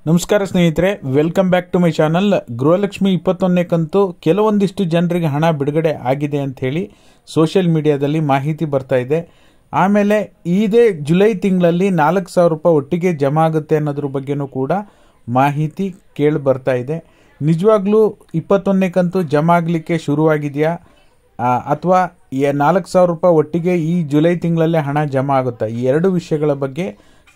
ನಮಸ್ಕಾರ ಸ್ನೇಹಿತರೆ, welcome back to my channel. Gruhalakshmi 21ನೇ ಕಂತು ಕೆಲವೊಂದಿಷ್ಟು ಜನರಿಗೆ ಹಣ ಬಿಡುಗಡೆ ಆಗಿದೆ ಅಂತ ಹೇಳಿ ಸೋಷಿಯಲ್ ಮೀಡಿಯಾದಲ್ಲಿ ಮಾಹಿತಿ ಬರ್ತಾ ಇದೆ. ಆಮೇಲೆ ಇದೇ ಜುಲೈ ತಿಂಗಳಲ್ಲಿ 4,000 ರೂಪಾಯಿ ಒಟ್ಟಿಗೆ ಜಮಾ ಆಗುತ್ತೆ ಅನ್ನೋದ್ರ ಬಗ್ಗೆನೂ ಕೂಡ ಮಾಹಿತಿ ಕೇಳಿ ಬರ್ತಾ ಇದೆ. ನಿಜವಾಗ್ಲೂ 21ನೇ ಕಂತು ಜಮಾ ಆಗಲಿಕ್ಕೆ ಶುರುವಾಗಿದೆಯಾ ಅಥವಾ 4,000 ರೂಪಾಯಿ ಒಟ್ಟಿಗೆ ಈ ಜುಲೈ ತಿಂಗಳಲ್ಲೇ ಹಣ ಜಮಾ ಆಗುತ್ತಾ? ಈ ಎರಡು ವಿಷಯಗಳ ಬಗ್ಗೆ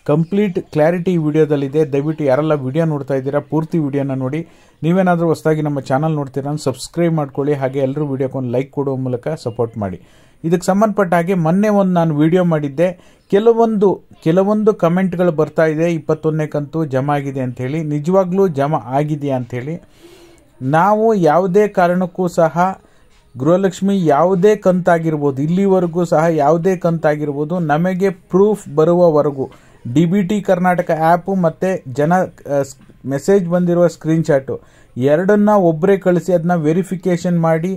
ಕಂಪ್ಲೀಟ್ ಕ್ಲಾರಿಟಿ ಈ ವಿಡಿಯೋದಲ್ಲಿದೆ. ದಯವಿಟ್ಟು ಯಾರೆಲ್ಲ ವಿಡಿಯೋ ನೋಡ್ತಾ ಇದ್ದೀರಾ ಪೂರ್ತಿ ವಿಡಿಯೋನ ನೋಡಿ. ನೀವೇನಾದರೂ ಹೊಸದಾಗಿ ನಮ್ಮ ಚಾನಲ್ ನೋಡ್ತೀರಾ ಸಬ್ಸ್ಕ್ರೈಬ್ ಮಾಡ್ಕೊಳ್ಳಿ. ಹಾಗೆ ಎಲ್ಲರೂ ವಿಡಿಯೋಕ್ಕೊಂದು ಲೈಕ್ ಕೊಡುವ ಮೂಲಕ ಸಪೋರ್ಟ್ ಮಾಡಿ. ಇದಕ್ಕೆ ಸಂಬಂಧಪಟ್ಟ ಹಾಗೆ ಮೊನ್ನೆ ನಾನು ವಿಡಿಯೋ ಮಾಡಿದ್ದೆ. ಕೆಲವೊಂದು ಕಮೆಂಟ್ಗಳು ಬರ್ತಾ ಇದೆ 21ನೇ ಕಂತು ಜಮಾ ಆಗಿದೆ ಅಂಥೇಳಿ. ನಿಜವಾಗ್ಲೂ ಜಮಾ ಆಗಿದೆಯಾ ಅಂಥೇಳಿ ನಾವು ಯಾವುದೇ ಕಾರಣಕ್ಕೂ ಸಹ ಗೃಹಲಕ್ಷ್ಮಿ ಯಾವುದೇ ಕಂತಾಗಿರ್ಬೋದು, ಇಲ್ಲಿವರೆಗೂ ಸಹ ಯಾವುದೇ ಕಂತಾಗಿರ್ಬೋದು, ನಮಗೆ ಪ್ರೂಫ್ ಬರುವವರೆಗೂ DBT ಕರ್ನಾಟಕ ಆ್ಯಪು ಮತ್ತು ಮೆಸೇಜ್ ಬಂದಿರುವ ಸ್ಕ್ರೀನ್ಶಾಟು ಎರಡನ್ನ ಒಬ್ಬರೇ ಕಳಿಸಿ ಅದನ್ನ ವೆರಿಫಿಕೇಷನ್ ಮಾಡಿ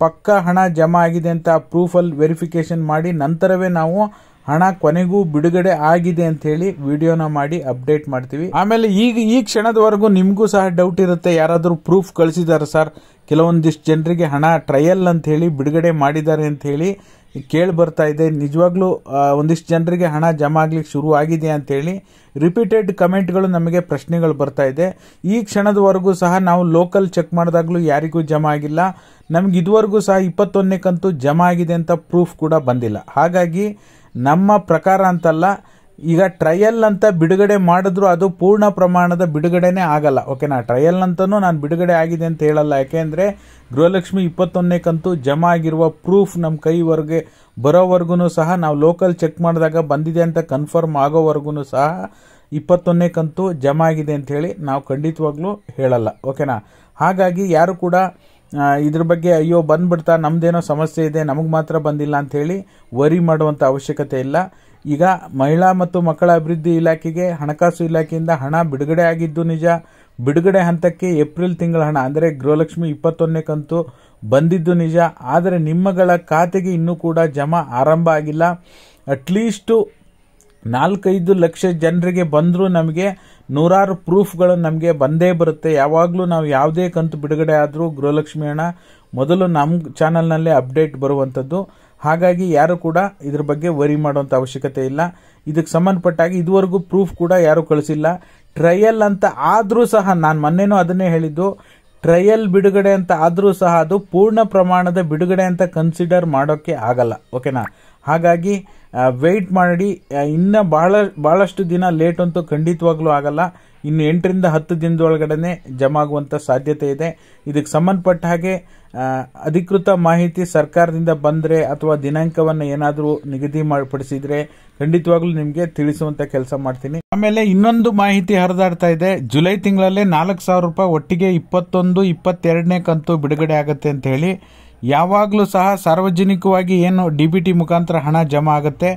ಪಕ್ಕ ಹಣ ಜಮಾ ಆಗಿದೆ ಅಂತ ಪ್ರೂಫಲ್ಲಿ ವೆರಿಫಿಕೇಷನ್ ಮಾಡಿ ನಂತರವೇ ನಾವು ಹಣ ಕೊನೆಗೂ ಬಿಡುಗಡೆ ಆಗಿದೆ ಅಂತ ಹೇಳಿ ವಿಡಿಯೋನ ಮಾಡಿ ಅಪ್ಡೇಟ್ ಮಾಡ್ತೀವಿ. ಆಮೇಲೆ ಈ ಕ್ಷಣದವರೆಗೂ ನಿಮಗೂ ಸಹ ಡೌಟ್ ಇರುತ್ತೆ, ಯಾರಾದರೂ ಪ್ರೂಫ್ ಕಳಿಸಿದ್ದಾರೆ ಸರ್, ಕೆಲವೊಂದಿಷ್ಟು ಜನರಿಗೆ ಹಣ ಟ್ರಯಲ್ ಅಂತ ಹೇಳಿ ಬಿಡುಗಡೆ ಮಾಡಿದ್ದಾರೆ ಅಂತ ಹೇಳಿ ಕೇಳಿ ಬರ್ತಾ ಇದೆ. ನಿಜವಾಗ್ಲೂ ಒಂದಿಷ್ಟು ಜನರಿಗೆ ಹಣ ಜಮಾ ಆಗ್ಲಿಕ್ಕೆ ಶುರು ಆಗಿದೆ ಅಂತೇಳಿ ರಿಪೀಟೆಡ್ ಕಮೆಂಟ್ಗಳು ನಮಗೆ ಪ್ರಶ್ನೆಗಳು ಬರ್ತಾ ಇದೆ. ಈ ಕ್ಷಣದವರೆಗೂ ಸಹ ನಾವು ಲೋಕಲ್ ಚೆಕ್ ಮಾಡಿದಾಗಲೂ ಯಾರಿಗೂ ಜಮಾ ಆಗಿಲ್ಲ. ನಮ್ಗೆ ಇದುವರೆಗೂ ಸಹ 21ನೇ ಕಂತು ಜಮಾ ಆಗಿದೆ ಅಂತ ಪ್ರೂಫ್ ಕೂಡ ಬಂದಿಲ್ಲ. ಹಾಗಾಗಿ ನಮ್ಮ ಪ್ರಕಾರ ಅಂತಲ್ಲ, ಈಗ ಟ್ರಯಲ್ ಅಂತ ಬಿಡುಗಡೆ ಮಾಡಿದ್ರು ಅದು ಪೂರ್ಣ ಪ್ರಮಾಣದ ಬಿಡುಗಡೆನೇ ಆಗಲ್ಲ. ಓಕೆನಾ? ಟ್ರಯಲ್ ಅಂತನೂ ನಾನು ಬಿಡುಗಡೆ ಆಗಿದೆ ಅಂತ ಹೇಳಲ್ಲ. ಯಾಕೆಂದರೆ ಗೃಹಲಕ್ಷ್ಮಿ 21ನೇ ಕಂತು ಜಮಾ ಆಗಿರುವ ಪ್ರೂಫ್ ನಮ್ಮ ಕೈವರೆಗೆ ಬರೋವರೆಗೂ ಸಹ ನಾವು ಲೋಕಲ್ ಚೆಕ್ ಮಾಡಿದಾಗ ಬಂದಿದೆ ಅಂತ ಕನ್ಫರ್ಮ್ ಆಗೋವರೆಗೂ ಸಹ 21ನೇ ಕಂತು ಜಮಾ ಆಗಿದೆ ಅಂತ ಹೇಳಿ ನಾವು ಖಂಡಿತವಾಗ್ಲೂ ಹೇಳಲ್ಲ. ಓಕೆನಾ? ಹಾಗಾಗಿ ಯಾರು ಕೂಡ ಇದ್ರ ಬಗ್ಗೆ ಅಯ್ಯೋ ಬಂದ್ಬಿಡ್ತಾ ನಮ್ದೇನೋ ಸಮಸ್ಯೆ ಇದೆ ನಮಗೆ ಮಾತ್ರ ಬಂದಿಲ್ಲ ಅಂತ ಹೇಳಿ ವರಿ ಮಾಡುವಂಥ ಅವಶ್ಯಕತೆ ಇಲ್ಲ. ಈಗ ಮಹಿಳಾ ಮತ್ತು ಮಕ್ಕಳ ಅಭಿವೃದ್ಧಿ ಇಲಾಖೆಗೆ ಹಣಕಾಸು ಇಲಾಖೆಯಿಂದ ಹಣ ಬಿಡುಗಡೆ ಆಗಿದ್ದು ನಿಜ. ಬಿಡುಗಡೆ ಹಂತಕ್ಕೆ ಏಪ್ರಿಲ್ ತಿಂಗಳ ಹಣ ಅಂದರೆ ಗೃಹಲಕ್ಷ್ಮಿ 21ನೇ ಕಂತು ಬಂದಿದ್ದು ನಿಜ. ಆದರೆ ನಿಮ್ಮಗಳ ಖಾತೆಗೆ ಇನ್ನೂ ಕೂಡ ಜಮಾ ಆರಂಭ ಆಗಿಲ್ಲ. ಅಟ್ಲೀಸ್ಟು 4-5 ಲಕ್ಷ ಜನರಿಗೆ ಬಂದರೂ ನಮಗೆ ನೂರಾರು ಪ್ರೂಫ್ಗಳು ನಮಗೆ ಬಂದೇ ಬರುತ್ತೆ. ಯಾವಾಗಲೂ ನಾವು ಯಾವುದೇ ಕಂತು ಬಿಡುಗಡೆ ಆದರೂ ಗೃಹಲಕ್ಷ್ಮಿ ಹಣ ಮೊದಲು ನಮ್ಮ ಚಾನಲ್ನಲ್ಲೇ ಅಪ್ಡೇಟ್ ಬರುವಂಥದ್ದು. ಹಾಗಾಗಿ ಯಾರು ಕೂಡ ಇದ್ರ ಬಗ್ಗೆ ವರಿ ಮಾಡುವಂಥ ಅವಶ್ಯಕತೆ ಇಲ್ಲ. ಇದಕ್ಕೆ ಸಂಬಂಧಪಟ್ಟಾಗಿ ಇದುವರೆಗೂ ಪ್ರೂಫ್ ಕೂಡ ಯಾರು ಕಳಿಸಿಲ್ಲ. ಟ್ರಯಲ್ ಅಂತ ಆದರೂ ಸಹ ನಾನು ಮೊನ್ನೆನೂ ಅದನ್ನೇ ಹೇಳಿದ್ದು, ಟ್ರಯಲ್ ಬಿಡುಗಡೆ ಅಂತ ಆದರೂ ಸಹ ಅದು ಪೂರ್ಣ ಪ್ರಮಾಣದ ಬಿಡುಗಡೆ ಅಂತ ಕನ್ಸಿಡರ್ ಮಾಡೋಕ್ಕೆ ಆಗಲ್ಲ. ಓಕೆನಾ? ಹಾಗಾಗಿ ವೆಯ್ಟ್ ಮಾಡಿ. ಇನ್ನು ಬಹಳಷ್ಟು ದಿನ ಲೇಟ್ ಅಂತೂ ಖಂಡಿತವಾಗ್ಲೂ ಆಗಲ್ಲ. ಇನ್ನು 8-10 ದಿನದೊಳಗಡೆ ಜಮಾ ಆಗುವಂಥ ಸಾಧ್ಯತೆ ಇದೆ. ಇದಕ್ಕೆ ಸಂಬಂಧಪಟ್ಟ ಹಾಗೆ ಅಧಿಕೃತ ಮಾಹಿತಿ ಸರ್ಕಾರದಿಂದ ಬಂದರೆ ಅಥವಾ ದಿನಾಂಕವನ್ನು ಏನಾದರೂ ನಿಗದಿ ಪಡಿಸಿದ್ರೆ ಖಂಡಿತವಾಗ್ಲೂ ನಿಮಗೆ ತಿಳಿಸುವಂಥ ಕೆಲಸ ಮಾಡ್ತೀನಿ. ಆಮೇಲೆ ಇನ್ನೊಂದು ಮಾಹಿತಿ ಹರಿದಾಡ್ತಾ ಇದೆ. ಜುಲೈ ತಿಂಗಳಲ್ಲೇ 4,000 ರೂಪಾಯಿ ಒಟ್ಟಿಗೆ 21-22ನೇ ಕಂತು ಬಿಡುಗಡೆ ಆಗುತ್ತೆ ಅಂತ ಹೇಳಿ. ಯಾವಾಗಲೂ ಸಹ ಸಾರ್ವಜನಿಕವಾಗಿ ಏನು DBT ಮುಖಾಂತರ ಹಣ ಜಮಾ ಆಗುತ್ತೆ,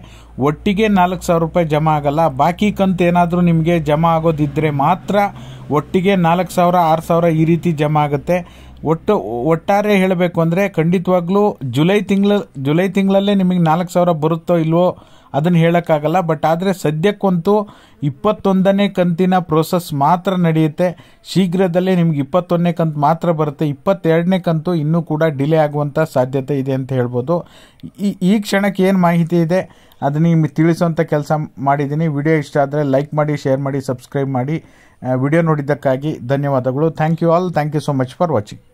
ಒಟ್ಟಿಗೆ 4,000 ರೂಪಾಯಿ ಜಮಾ ಆಗಲ್ಲ. ಬಾಕಿ ಕಂತು ಏನಾದರೂ ನಿಮಗೆ ಜಮಾ ಆಗೋದಿದ್ದರೆ ಮಾತ್ರ ಒಟ್ಟಿಗೆ 4,000, 6,000 ಈ ರೀತಿ ಜಮಾ ಆಗುತ್ತೆ. ಒಟ್ಟಾರೆ ಹೇಳಬೇಕು ಅಂದರೆ ಖಂಡಿತವಾಗ್ಲೂ ಜುಲೈ ತಿಂಗಳಲ್ಲೇ ನಿಮಗೆ 4,000 ಬರುತ್ತೋ ಇಲ್ವೋ ಅದನ್ನು ಹೇಳೋಕ್ಕಾಗಲ್ಲ. ಬಟ್ ಆದರೆ ಸದ್ಯಕ್ಕಂತೂ 21ನೇ ಕಂತಿನ ಪ್ರೋಸೆಸ್ ಮಾತ್ರ ನಡೆಯುತ್ತೆ. ಶೀಘ್ರದಲ್ಲೇ ನಿಮ್ಗೆ 21ನೇ ಕಂತು ಮಾತ್ರ ಬರುತ್ತೆ. 22ನೇ ಕಂತು ಇನ್ನೂ ಕೂಡ ಡಿಲೇ ಆಗುವಂಥ ಸಾಧ್ಯತೆ ಇದೆ ಅಂತ ಹೇಳ್ಬೋದು. ಈ ಕ್ಷಣಕ್ಕೆ ಏನು ಮಾಹಿತಿ ಇದೆ ಅದನ್ನು ನಿಮಗೆ ತಿಳಿಸುವಂಥ ಕೆಲಸ ಮಾಡಿದ್ದೀನಿ. ವಿಡಿಯೋ ಇಷ್ಟ ಆದರೆ ಲೈಕ್ ಮಾಡಿ, ಶೇರ್ ಮಾಡಿ, ಸಬ್ಸ್ಕ್ರೈಬ್ ಮಾಡಿ. ವಿಡಿಯೋ ನೋಡಿದ್ದಕ್ಕಾಗಿ ಧನ್ಯವಾದಗಳು. Thank you all. Thank you so much for watching.